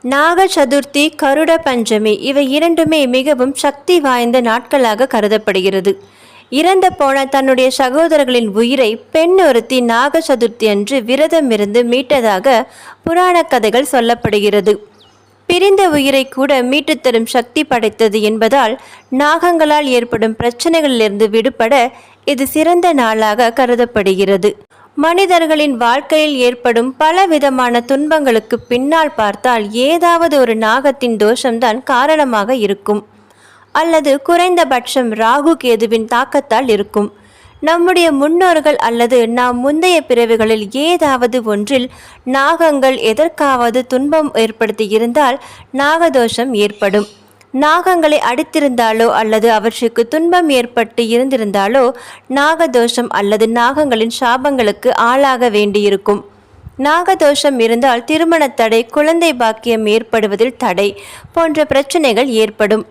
நாக சதுர்த்தி, கருட பஞ்சமி இவை இரண்டுமே மிகவும் சக்தி வாய்ந்த நாட்களாக கருதப்படுகிறது. இறந்து போன தன்னுடைய சகோதரர்களின் உயிரை பெண் ஒருத்தி நாக சதுர்த்தி அன்று விரதமிருந்து மீட்டதாக புராண கதைகள் சொல்லப்படுகிறது. பிரிந்த உயிரை கூட மீட்டு தரும் சக்தி படைத்தது என்பதால் நாகங்களால் ஏற்படும் பிரச்சனைகளிலிருந்து விடுபட இது சிறந்த நாளாக கருதப்படுகிறது. மனிதர்களின் வாழ்க்கையில் ஏற்படும் பலவிதமான துன்பங்களுக்கு பின்னால் பார்த்தால் ஏதாவது ஒரு நாகத்தின் தோஷம்தான் காரணமாக இருக்கும், அல்லது குறைந்தபட்சம் ராகு கேதுவின் தாக்கத்தால் இருக்கும். நம்முடைய முன்னோர்கள் அல்லது நாம் முந்தைய பிறவிகளில் ஏதாவது ஒன்றில் நாகங்கள் எதற்காவது துன்பம் ஏற்படுத்தி இருந்தால் நாகதோஷம் ஏற்படும். நாகங்களை அடித்திருந்தாலோ அல்லது அவற்றுக்கு துன்பம் ஏற்பட்டு இருந்திருந்தாலோ நாகதோஷம் அல்லது நாகங்களின் சாபங்களுக்கு ஆளாக வேண்டியிருக்கும். நாகதோஷம் இருந்தால் திருமண தடை, குழந்தை பாக்கியம் ஏற்படுவதில் தடை போன்ற பிரச்சனைகள் ஏற்படும்.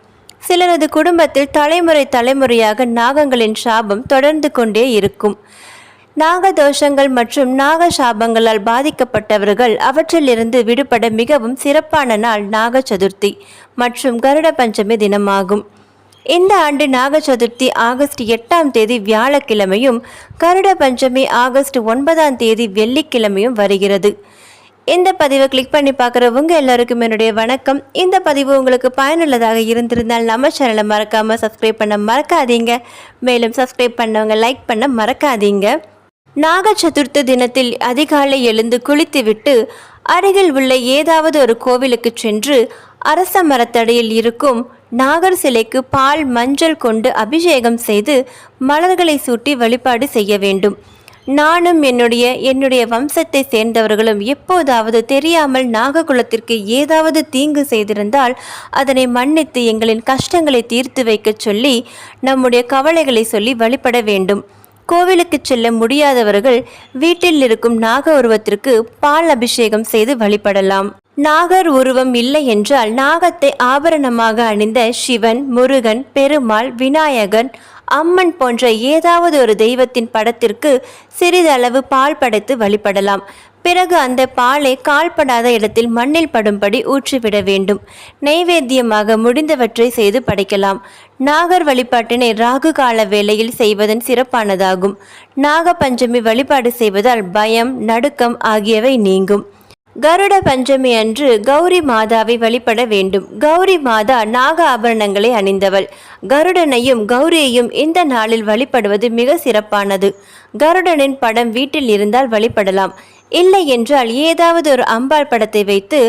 சிலரது குடும்பத்தில் தலைமுறையாக நாகங்களின் சாபம் தொடர்ந்து கொண்டே இருக்கும். நாகதோஷங்கள் மற்றும் நாக சாபங்களால் பாதிக்கப்பட்டவர்கள் அவற்றிலிருந்து விடுபட மிகவும் சிறப்பான நாள் நாக சதுர்த்தி மற்றும் கருட பஞ்சமி தினமாகும். இந்த ஆண்டு நாக சதுர்த்தி ஆகஸ்ட் 8ஆம் தேதி வியாழக்கிழமையும், கருட பஞ்சமி ஆகஸ்ட் 9ஆம் தேதி வெள்ளிக்கிழமையும் வருகிறது. இந்த பதிவை கிளிக் பண்ணி பார்க்குறவங்க எல்லாருக்கும் என்னுடைய வணக்கம். இந்த பதிவு உங்களுக்கு பயனுள்ளதாக இருந்திருந்தால் நம்ம சேனலை மறக்காமல் சப்ஸ்கிரைப் பண்ண மறக்காதீங்க. மேலும் சப்ஸ்கிரைப் பண்ணவங்க லைக் பண்ண மறக்காதீங்க. நாக சதுர்த்தி தினத்தில் அதிகாலை எழுந்து குளித்துவிட்டு அருகில் உள்ள ஏதாவது ஒரு கோவிலுக்கு சென்று அரச மரத்தடியில் இருக்கும் நாகர் சிலைக்கு பால், மஞ்சள் கொண்டு அபிஷேகம் செய்து மலர்களை சூட்டி வழிபாடு செய்ய வேண்டும். நானும் என்னுடைய வம்சத்தை சேர்ந்தவர்களும் எப்போதாவது தெரியாமல் நாககுலத்திற்கு ஏதாவது தீங்கு செய்திருந்தால் அதனை மன்னித்து எங்களின் கஷ்டங்களை தீர்த்து வைக்க சொல்லி நம்முடைய கவலைகளை சொல்லி வழிபட வேண்டும். கோவிலுக்கு செல்ல முடியாதவர்கள் வீட்டில் இருக்கும் நாக உருவத்திற்கு பால் அபிஷேகம் செய்து வழிபடலாம். நாகர் உருவம் இல்லை என்றால் நாகத்தை ஆபரணமாக அணிந்த சிவன், முருகன், பெருமாள், விநாயகன், அம்மன் போன்ற ஏதாவது ஒரு தெய்வத்தின் படத்திற்கு சிறிதளவு பால் படைத்து வழிபடலாம். பிறகு அந்த பாலை கால்படாத இடத்தில் மண்ணில் படும்படி ஊற்றிவிட வேண்டும். நைவேத்தியமாக முடிந்தவற்றை செய்து படைக்கலாம். நாகர் வழிபாட்டினை ராகு கால வேளையில் செய்வதன் சிறப்பானதாகும். நாக பஞ்சமி வழிபாடு செய்வதால் பயம், நடுக்கம் ஆகியவை நீங்கும். கருட பஞ்சமி அன்று கௌரி மாதாவை வழிபட வேண்டும். கௌரி மாதா நாக ஆபரணங்களை அணிந்தவள். கருடனையும் கௌரியையும் இந்த நாளில் வழிபடுவது மிக சிறப்பானது. கருடனின் படம் வீட்டில் இருந்தால் வழிபடலாம். இல்லை என்றால் ஏதாவது ஒரு அம்பாள் படத்தை வைத்து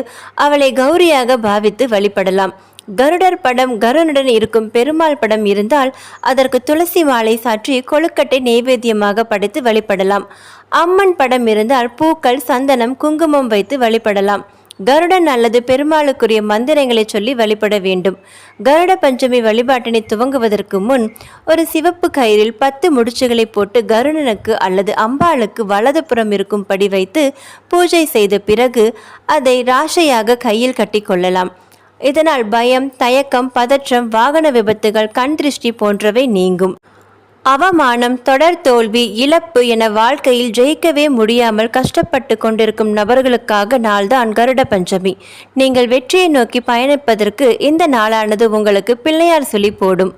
அவளை கௌரியாக பாவித்து வழிபடலாம். கருடர் படம், கருடனுடன் இருக்கும் பெருமாள் படம் இருந்தால் அதற்கு துளசி மாலை சாற்றி கொழுக்கட்டை நைவேத்தியமாக படைத்து வழிபடலாம். அம்மன் படம் இருந்தால் பூக்கள், சந்தனம், குங்குமம் வைத்து வழிபடலாம். கருடன் அல்லது பெருமாளுக்குரிய மந்திரங்களை சொல்லி வழிபட வேண்டும். கருட பஞ்சமி வழிபாட்டினை துவங்குவதற்கு முன் ஒரு சிவப்பு கயிறில் 10 முடிச்சுகளை போட்டு கருடனுக்கு அல்லது அம்பாளுக்கு வலதுபுறம் இருக்கும்படி வைத்து பூஜை செய்த பிறகு அதை ராசையாக கையில் கட்டி கொள்ளலாம். இதனால் பயம், தயக்கம், பதற்றம், வாகன விபத்துகள், கண் திருஷ்டி போன்றவை நீங்கும். அவமானம், தொடர் தோல்வி, இழப்பு என வாழ்க்கையில் ஜெயிக்கவே முடியாமல் கஷ்டப்பட்டு கொண்டிருக்கும் நபர்களுக்காக நாள்தான் கருட பஞ்சமி. நீங்கள் வெற்றியை நோக்கி பயணிப்பதற்கு இந்த நாளானது உங்களுக்கு பிள்ளையார் சொல்லி போடும்.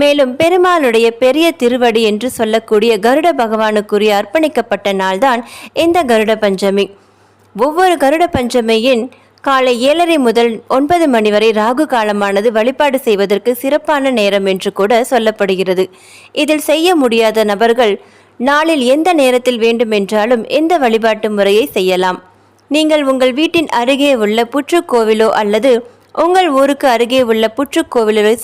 மேலும் பெருமாளுடைய பெரிய திருவடி என்று சொல்லக்கூடிய கருட பகவானுக்குரிய அர்ப்பணிக்கப்பட்ட நாள்தான் இந்த கருட பஞ்சமி. ஒவ்வொரு கருட பஞ்சமியின் காலை 7:30 முதல் 9 மணி வரை ராகு காலமானது வழிபாடு செய்வதற்கு சிறப்பான நேரம் என்று கூட சொல்லப்படுகிறது. இதில் செய்ய முடியாத நபர்கள் நாளில் எந்த நேரத்தில் வேண்டுமென்றாலும் இந்த வழிபாட்டு முறையை செய்யலாம். நீங்கள் உங்கள் வீட்டின் அருகே உள்ள புற்றுக்கோவிலோ அல்லது உங்கள் ஊருக்கு அருகே உள்ள புற்றுக்கோவிலோ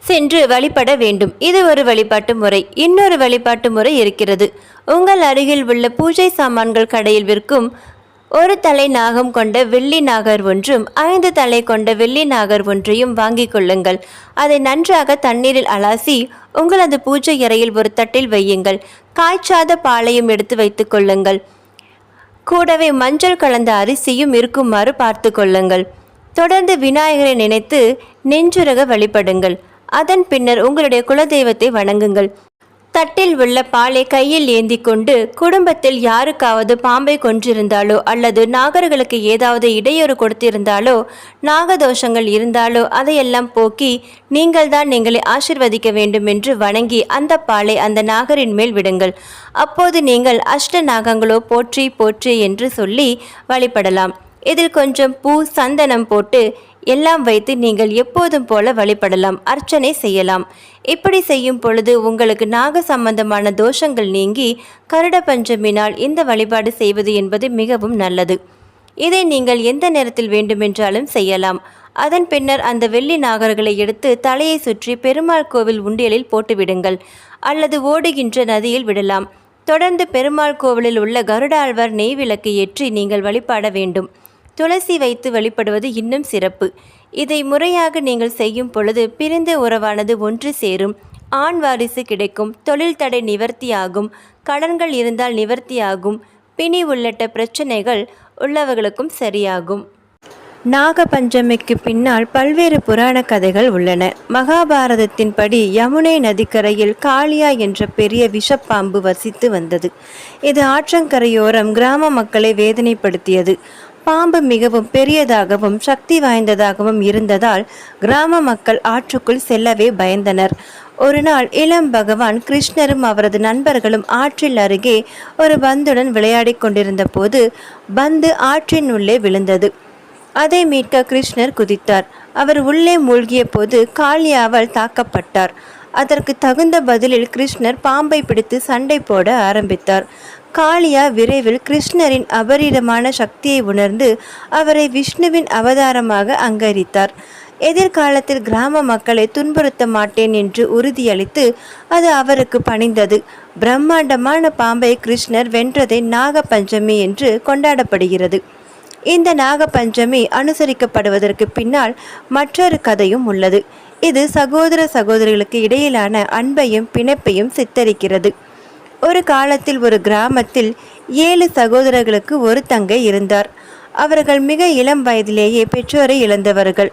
சென்று வழிபட வேண்டும். இது ஒரு வழிபாட்டு முறை. இன்னொரு வழிபாட்டு முறை இருக்கிறது. உங்கள் அருகில் உள்ள பூஜை சாமான்கள் கடையில் விற்கும் ஒரு தலை நாகம் கொண்ட வெள்ளி நாகர் ஒன்றும் 5 தலை கொண்ட வெள்ளி நாகர் ஒன்றையும் வாங்கிக் கொள்ளுங்கள். அதை நன்றாக தண்ணீரில் அலாசி உங்களது பூஜை அறையில் ஒரு தட்டில் வையுங்கள். காய்ச்சாத பாலையும் எடுத்து வைத்துக் கொள்ளுங்கள். கூடவே மஞ்சள் கலந்த அரிசியும் இருக்குமாறு பார்த்து கொள்ளுங்கள். தொடர்ந்து விநாயகரை நினைத்து நெஞ்சுரக வழிபடுங்கள். அதன் பின்னர் உங்களுடைய குலதெய்வத்தை வணங்குங்கள். தட்டில் உள்ள பாலை கையில் ஏந்தி கொண்டு குடும்பத்தில் யாருக்காவது பாம்பை கொன்றிருந்தாலோ அல்லது நாகர்களுக்கு ஏதாவது இடையூறு கொடுத்திருந்தாலோ நாகதோஷங்கள் இருந்தாலோ அதையெல்லாம் போக்கி நீங்கள்தான் எங்களை ஆசிர்வதிக்க வேண்டும் என்று வணங்கி அந்த பாலை அந்த நாகரின் மேல் விடுங்கள். அப்போது நீங்கள் அஷ்ட நாகங்களோ போற்றி போற்றி என்று சொல்லி வழிபடலாம். இதில் கொஞ்சம் பூ சந்தனம் போட்டு எல்லாம் வைத்து நீங்கள் எப்போதும் போல வழிபடலாம், அர்ச்சனை செய்யலாம். இப்படி செய்யும் பொழுது உங்களுக்கு நாக சம்பந்தமான தோஷங்கள் நீங்கி கருட பஞ்சமி நாள் இந்த வழிபாடு செய்வது என்பது மிகவும் நல்லது. இதை நீங்கள் எந்த நேரத்தில் வேண்டுமென்றாலும் செய்யலாம். அதன் பின்னர் அந்த வெள்ளி நாகர்களை எடுத்து தலையை சுற்றி பெருமாள் கோவில் உண்டியலில் போட்டுவிடுங்கள் அல்லது ஓடுகின்ற நதியில் விடலாம். தொடர்ந்து பெருமாள் கோவிலில் உள்ள கருடாழ்வார் நெய் விளக்கு ஏற்றி நீங்கள் வழிபாட வேண்டும். துளசி வைத்து வழிபடுவது இன்னும் சிறப்பு. இதை முறையாக நீங்கள் செய்யும் பொழுது பிரிந்த உறவானது ஒன்று சேரும், ஆண் வாரிசு கிடைக்கும், தொழில் தடை நிவர்த்தியாகும், கடன்கள் இருந்தால் நிவர்த்தியாகும், பிணி உள்ளிட்ட பிரச்சனைகள் உள்ளவர்களுக்கும் சரியாகும். நாக பஞ்சமிக்கு பின்னால் பல்வேறு புராண கதைகள் உள்ளன. மகாபாரதத்தின்படி யமுனை நதிக்கரையில் காளியா என்ற பெரிய விஷப்பாம்பு வசித்து வந்தது. இது ஆற்றங்கரையோரம் கிராம மக்களை வேதனைப்படுத்தியது. பாம்பு மிகவும் பெரியதாகவும் சக்தி வாய்ந்ததாகவும் இருந்ததால் கிராம மக்கள் ஆற்றுக்குள் செல்லவே பயந்தனர். ஒரு நாள் இளம் பகவான் கிருஷ்ணரும் அவரது நண்பர்களும் ஆற்றில் அருகே ஒரு பந்துடன் விளையாடி கொண்டிருந்த போது பந்து ஆற்றின் உள்ளே விழுந்தது. அதை மீட்க கிருஷ்ணர் குதித்தார். அவர் உள்ளே மூழ்கிய போது காளியாவால் தாக்கப்பட்டார். அதற்கு தகுந்த பதிலில் கிருஷ்ணர் பாம்பை பிடித்து சண்டை போட ஆரம்பித்தார். காளியா விரைவில் கிருஷ்ணரின் அபரிதமான சக்தியை உணர்ந்து அவரை விஷ்ணுவின் அவதாரமாக அங்கீகரித்தார். எதிர்காலத்தில் கிராம மக்களை துன்புறுத்த மாட்டேன் என்று உறுதியளித்து அது அவருக்கு பணிந்தது. பிரம்மாண்டமான பாம்பை கிருஷ்ணர் வென்றதை நாக பஞ்சமி என்று கொண்டாடப்படுகிறது. இந்த நாக பஞ்சமி அனுசரிக்கப்படுவதற்கு பின்னால் மற்றொரு கதையும் உள்ளது. இது சகோதர சகோதரிகளுக்கு இடையிலான அன்பையும் பிணைப்பையும் சித்தரிக்கிறது. ஒரு காலத்தில் ஒரு கிராமத்தில் 7 சகோதரர்களுக்கு ஒரு தங்கை இருந்தார். அவர்கள் மிக இளம் வயதிலேயே பெற்றோரை இழந்தவர்கள்.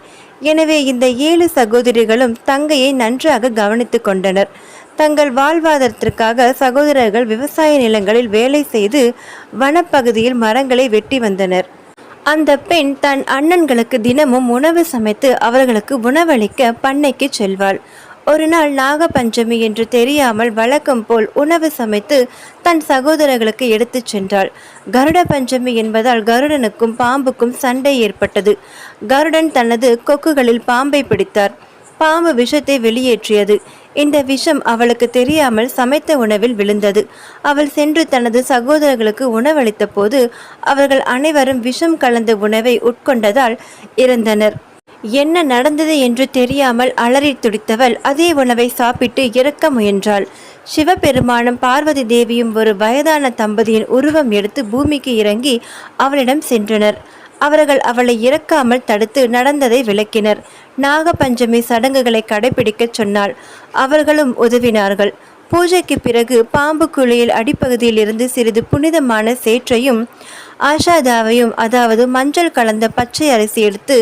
எனவே இந்த 7 சகோதரிகளும் தங்கையை நன்றாக கவனித்து கொண்டனர். தங்கள் வாழ்வாதாரத்திற்காக சகோதரர்கள் விவசாய நிலங்களில் வேலை செய்து வனப்பகுதியில் மரங்களை வெட்டி வந்தனர். அந்த பெண் தன் அண்ணன்களுக்கு தினமும் உணவு சமைத்து அவர்களுக்கு உணவளிக்க பண்ணைக்கு செல்வாள். ஒரு நாள் நாக பஞ்சமி என்று தெரியாமல் வழக்கம் போல் உணவு சமைத்து தன் சகோதரர்களுக்கு எடுத்துச் சென்றாள். கருட பஞ்சமி என்பதால் கருடனுக்கும் பாம்புக்கும் சண்டை ஏற்பட்டது. கருடன் தனது கொக்குகளில் பாம்பை பிடித்தார். பாம்பு விஷத்தை வெளியேற்றியது. இந்த விஷம் அவளுக்கு தெரியாமல் சமைத்த உணவில் விழுந்தது. அவள் சென்று தனது சகோதரர்களுக்கு உணவளித்த போது அவர்கள் அனைவரும் விஷம் கலந்த உணவை உட்கொண்டதால் இறந்தனர். என்ன நடந்தது என்று தெரியாமல் அலறி துடித்தவள் அதே உணவை சாப்பிட்டு இறக்க முயன்றாள். சிவபெருமானும் பார்வதி தேவியும் ஒரு வயதான தம்பதியின் உருவம் எடுத்து பூமிக்கு இறங்கி அவளிடம் சென்றனர். அவர்கள் அவளை இறக்காமல் தடுத்து நடந்ததை விளக்கினர். நாகபஞ்சமி சடங்குகளை கடைபிடிக்கச் சொன்னாள். அவர்களும் உதவினார்கள். பூஜைக்கு பிறகு பாம்பு குழியில் அடிப்பகுதியில் இருந்து சிறிது புனிதமான சேற்றையும் ஆஷாதாவையும், அதாவது மஞ்சள் கலந்த பச்சை அரிசி எடுத்து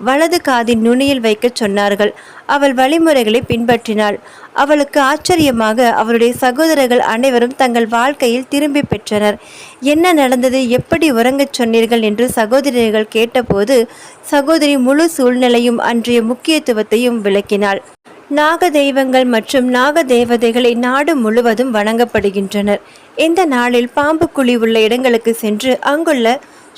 வலது காதின் நுனியில் வைக்க சொன்னார்கள். அவள் வழிமுறைகளை பின்பற்றினாள். அவளுக்கு ஆச்சரியமாக அவருடைய சகோதரர்கள் அனைவரும் தங்கள் வாழ்க்கையில் திரும்பி பெற்றனர். என்ன நடந்தது, எப்படி உறங்கச் சொன்னீர்கள் என்று சகோதரிகள் கேட்டபோது சகோதரி முழு சூழ்நிலையும் அன்றைய முக்கியத்துவத்தையும் விளக்கினாள். நாக தெய்வங்கள் மற்றும் நாக தேவதைகளை நாடு முழுவதும் வணங்கப்படுகின்றனர். இந்த நாளில் பாம்பு குழி உள்ள இடங்களுக்கு சென்று அங்குள்ள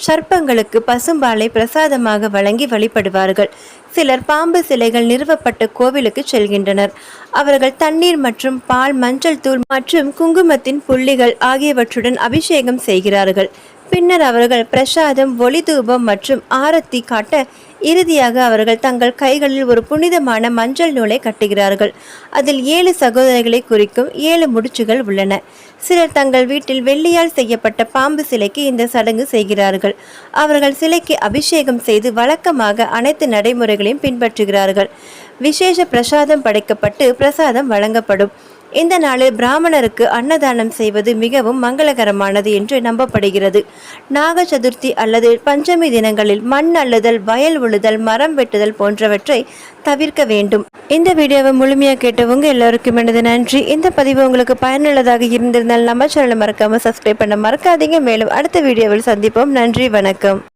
சர்ப்பங்களுக்கு பசும்பாலை பிரசாதமாக வழங்கி வழிபடுவார்கள். சிலர் பாம்பு சிலைகள் நிறுவப்பட்ட கோவிலுக்கு செல்கின்றனர். அவர்கள் தண்ணீர் மற்றும் பால், மஞ்சள் தூள் மற்றும் குங்குமத்தின் புள்ளிகள் ஆகியவற்றுடன் அபிஷேகம் செய்கிறார்கள். பின்னர் அவர்கள் பிரசாதம், ஒளி தூபம் மற்றும் ஆரத்தி காட்ட இறுதியாக அவர்கள் தங்கள் கைகளில் ஒரு புனிதமான மஞ்சள் நூலை கட்டுகிறார்கள். அதில் 7 சகோதரிகளை குறிக்கும் 7 முடிச்சுகள் உள்ளன. சிலர் தங்கள் வீட்டில் வெள்ளியால் செய்யப்பட்ட பாம்பு சிலைக்கு இந்த சடங்கு செய்கிறார்கள். அவர்கள் சிலைக்கு அபிஷேகம் செய்து வழக்கமாக அனைத்து நடைமுறைகளையும் பின்பற்றுகிறார்கள். விசேஷ பிரசாதம் படைக்கப்பட்டு பிரசாதம் வழங்கப்படும். இந்த நாளில் பிராமணருக்கு அன்னதானம் செய்வது மிகவும் மங்களகரமானது என்று நம்பப்படுகிறது. நாக சதுர்த்தி அல்லது பஞ்சமி தினங்களில் மண் அள்ளுதல், வயல் உழுதல், மரம் வெட்டுதல் போன்றவற்றை தவிர்க்க வேண்டும். இந்த வீடியோவை முழுமையாக கேட்டவங்க எல்லோருக்கும் எனது நன்றி. இந்த பதிவு உங்களுக்கு பயனுள்ளதாக இருந்திருந்தால் நம்ம சேனலை மறக்காம சப்ஸ்கிரைப் பண்ண மறக்காதீங்க. மேலும் அடுத்த வீடியோவில் சந்திப்போம். நன்றி, வணக்கம்.